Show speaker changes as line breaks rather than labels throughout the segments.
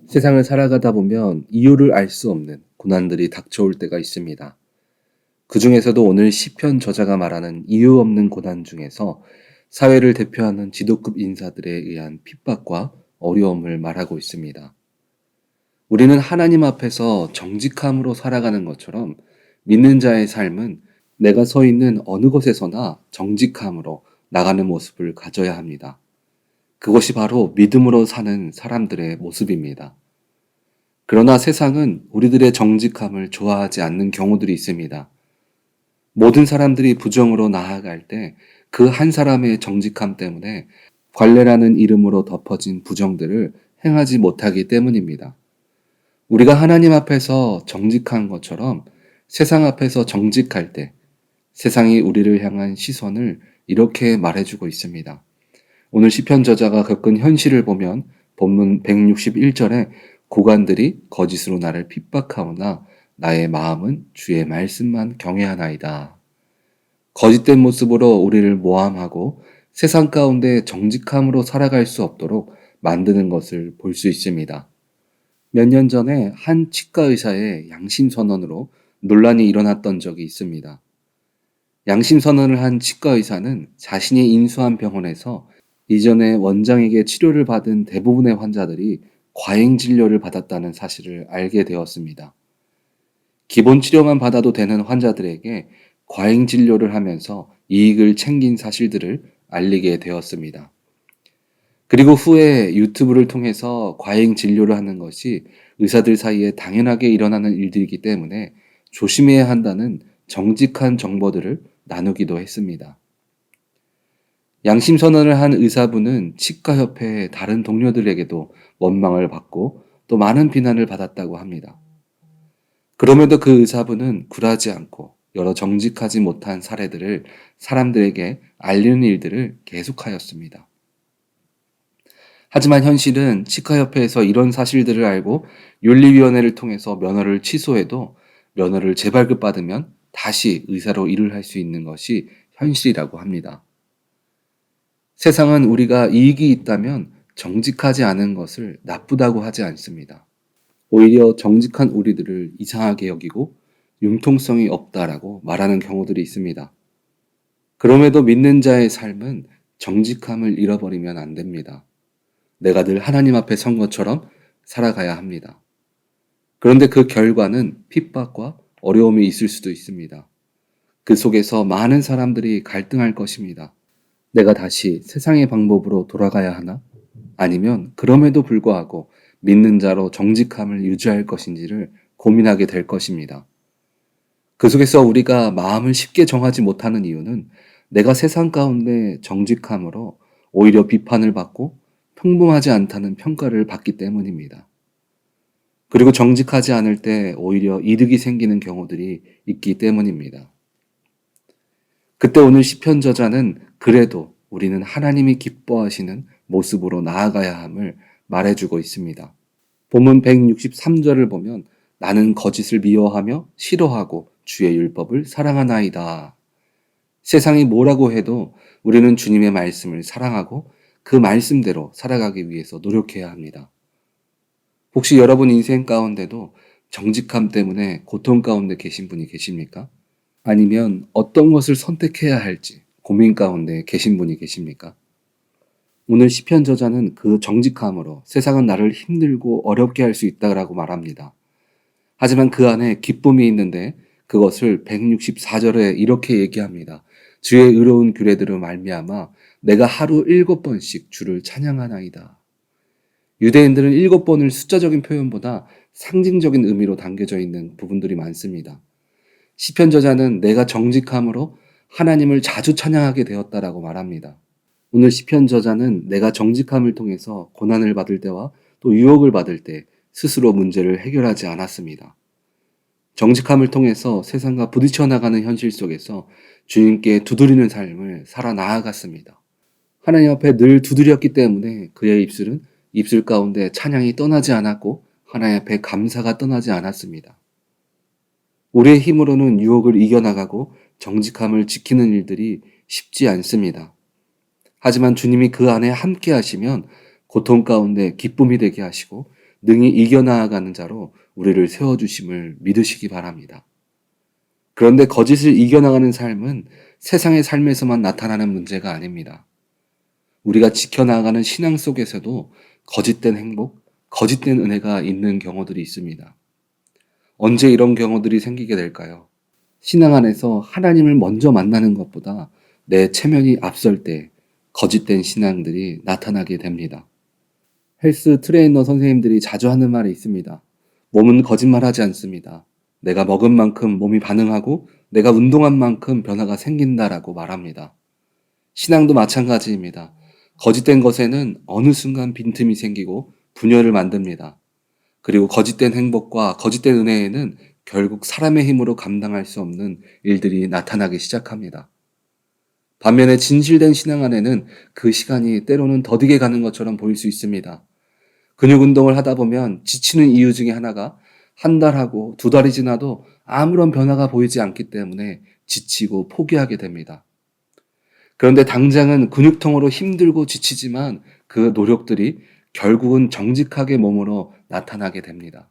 세상을 살아가다 보면 이유를 알 수 없는 고난들이 닥쳐올 때가 있습니다. 그 중에서도 오늘 시편 저자가 말하는 이유 없는 고난 중에서 사회를 대표하는 지도급 인사들에 의한 핍박과 어려움을 말하고 있습니다. 우리는 하나님 앞에서 정직함으로 살아가는 것처럼 믿는 자의 삶은 내가 서 있는 어느 곳에서나 정직함으로 나가는 모습을 가져야 합니다. 그것이 바로 믿음으로 사는 사람들의 모습입니다. 그러나 세상은 우리들의 정직함을 좋아하지 않는 경우들이 있습니다. 모든 사람들이 부정으로 나아갈 때 그 한 사람의 정직함 때문에 관례라는 이름으로 덮어진 부정들을 행하지 못하기 때문입니다. 우리가 하나님 앞에서 정직한 것처럼 세상 앞에서 정직할 때 세상이 우리를 향한 시선을 이렇게 말해주고 있습니다. 오늘 시편 저자가 겪은 현실을 보면 본문 161절에 고관들이 거짓으로 나를 핍박하오나 나의 마음은 주의 말씀만 경외하나이다. 거짓된 모습으로 우리를 모함하고 세상 가운데 정직함으로 살아갈 수 없도록 만드는 것을 볼 수 있습니다. 몇 년 전에 한 치과 의사의 양심 선언으로 논란이 일어났던 적이 있습니다. 양심 선언을 한 치과 의사는 자신이 인수한 병원에서 이전에 원장에게 치료를 받은 대부분의 환자들이 과잉 진료를 받았다는 사실을 알게 되었습니다. 기본 치료만 받아도 되는 환자들에게 과잉 진료를 하면서 이익을 챙긴 사실들을 알리게 되었습니다. 그리고 후에 유튜브를 통해서 과잉 진료를 하는 것이 의사들 사이에 당연하게 일어나는 일들이기 때문에 조심해야 한다는 정직한 정보들을 나누기도 했습니다. 양심 선언을 한 의사분은 치과협회의 다른 동료들에게도 원망을 받고 또 많은 비난을 받았다고 합니다. 그럼에도 그 의사분은 굴하지 않고 여러 정직하지 못한 사례들을 사람들에게 알리는 일들을 계속하였습니다. 하지만 현실은 치과협회에서 이런 사실들을 알고 윤리위원회를 통해서 면허를 취소해도 면허를 재발급받으면 다시 의사로 일을 할 수 있는 것이 현실이라고 합니다. 세상은 우리가 이익이 있다면 정직하지 않은 것을 나쁘다고 하지 않습니다. 오히려 정직한 우리들을 이상하게 여기고 융통성이 없다라고 말하는 경우들이 있습니다. 그럼에도 믿는 자의 삶은 정직함을 잃어버리면 안 됩니다. 내가 늘 하나님 앞에 선 것처럼 살아가야 합니다. 그런데 그 결과는 핍박과 어려움이 있을 수도 있습니다. 그 속에서 많은 사람들이 갈등할 것입니다. 내가 다시 세상의 방법으로 돌아가야 하나? 아니면 그럼에도 불구하고 믿는 자로 정직함을 유지할 것인지를 고민하게 될 것입니다. 그 속에서 우리가 마음을 쉽게 정하지 못하는 이유는 내가 세상 가운데 정직함으로 오히려 비판을 받고 평범하지 않다는 평가를 받기 때문입니다. 그리고 정직하지 않을 때 오히려 이득이 생기는 경우들이 있기 때문입니다. 그때 오늘 시편 저자는 그래도 우리는 하나님이 기뻐하시는 모습으로 나아가야 함을 말해주고 있습니다. 본문 163절을 보면 나는 거짓을 미워하며 싫어하고 주의 율법을 사랑하나이다. 세상이 뭐라고 해도 우리는 주님의 말씀을 사랑하고 그 말씀대로 살아가기 위해서 노력해야 합니다. 혹시 여러분 인생 가운데도 정직함 때문에 고통 가운데 계신 분이 계십니까? 아니면 어떤 것을 선택해야 할지 고민 가운데 계신 분이 계십니까? 오늘 시편 저자는 그 정직함으로 세상은 나를 힘들고 어렵게 할 수 있다라고 말합니다. 하지만 그 안에 기쁨이 있는데 그것을 164절에 이렇게 얘기합니다. 주의 의로운 규례들을 말미암아 내가 하루 7번씩 주를 찬양하나이다. 유대인들은 7번을 숫자적인 표현보다 상징적인 의미로 담겨져 있는 부분들이 많습니다. 시편 저자는 내가 정직함으로 하나님을 자주 찬양하게 되었다라고 말합니다. 오늘 시편 저자는 내가 정직함을 통해서 고난을 받을 때와 또 유혹을 받을 때 스스로 문제를 해결하지 않았습니다. 정직함을 통해서 세상과 부딪혀 나가는 현실 속에서 주님께 두드리는 삶을 살아 나아갔습니다. 하나님 앞에 늘 두드렸기 때문에 그의 입술은 입술 가운데 찬양이 떠나지 않았고 하나님 앞에 감사가 떠나지 않았습니다. 우리의 힘으로는 유혹을 이겨나가고 정직함을 지키는 일들이 쉽지 않습니다. 하지만 주님이 그 안에 함께 하시면 고통 가운데 기쁨이 되게 하시고 능히 이겨나가는 자로 우리를 세워주심을 믿으시기 바랍니다. 그런데 거짓을 이겨나가는 삶은 세상의 삶에서만 나타나는 문제가 아닙니다. 우리가 지켜나가는 신앙 속에서도 거짓된 행복, 거짓된 은혜가 있는 경우들이 있습니다. 언제 이런 경우들이 생기게 될까요? 신앙 안에서 하나님을 먼저 만나는 것보다 내 체면이 앞설 때 거짓된 신앙들이 나타나게 됩니다. 헬스 트레이너 선생님들이 자주 하는 말이 있습니다. 몸은 거짓말하지 않습니다. 내가 먹은 만큼 몸이 반응하고 내가 운동한 만큼 변화가 생긴다라고 말합니다. 신앙도 마찬가지입니다. 거짓된 것에는 어느 순간 빈틈이 생기고 분열을 만듭니다. 그리고 거짓된 행복과 거짓된 은혜에는 결국 사람의 힘으로 감당할 수 없는 일들이 나타나기 시작합니다. 반면에 진실된 신앙 안에는 그 시간이 때로는 더디게 가는 것처럼 보일 수 있습니다. 근육 운동을 하다 보면 지치는 이유 중에 하나가 한 달하고 두 달이 지나도 아무런 변화가 보이지 않기 때문에 지치고 포기하게 됩니다. 그런데 당장은 근육통으로 힘들고 지치지만 그 노력들이 결국은 정직하게 몸으로 나타나게 됩니다.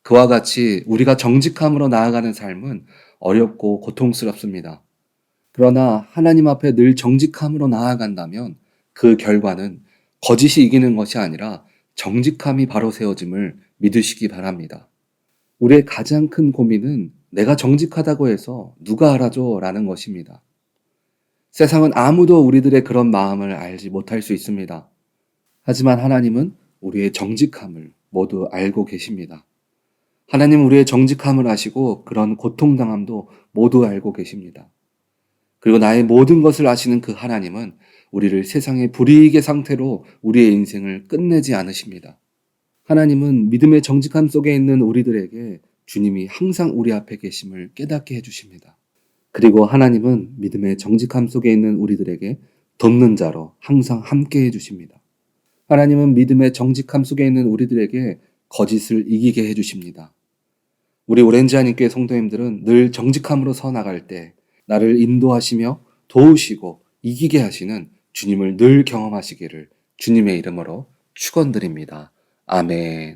그와 같이 우리가 정직함으로 나아가는 삶은 어렵고 고통스럽습니다. 그러나 하나님 앞에 늘 정직함으로 나아간다면 그 결과는 거짓이 이기는 것이 아니라 정직함이 바로 세워짐을 믿으시기 바랍니다. 우리의 가장 큰 고민은 내가 정직하다고 해서 누가 알아줘 라는 것입니다. 세상은 아무도 우리들의 그런 마음을 알지 못할 수 있습니다. 하지만 하나님은 우리의 정직함을 모두 알고 계십니다. 하나님은 우리의 정직함을 아시고 그런 고통당함도 모두 알고 계십니다. 그리고 나의 모든 것을 아시는 그 하나님은 우리를 세상의 불이익의 상태로 우리의 인생을 끝내지 않으십니다. 하나님은 믿음의 정직함 속에 있는 우리들에게 주님이 항상 우리 앞에 계심을 깨닫게 해주십니다. 그리고 하나님은 믿음의 정직함 속에 있는 우리들에게 돕는 자로 항상 함께 해주십니다. 하나님은 믿음의 정직함 속에 있는 우리들에게 거짓을 이기게 해주십니다. 우리 오렌지 하님께 성도님들은 늘 정직함으로 서 나갈 때 나를 인도하시며 도우시고 이기게 하시는 주님을 늘 경험하시기를 주님의 이름으로 축원드립니다. 아멘.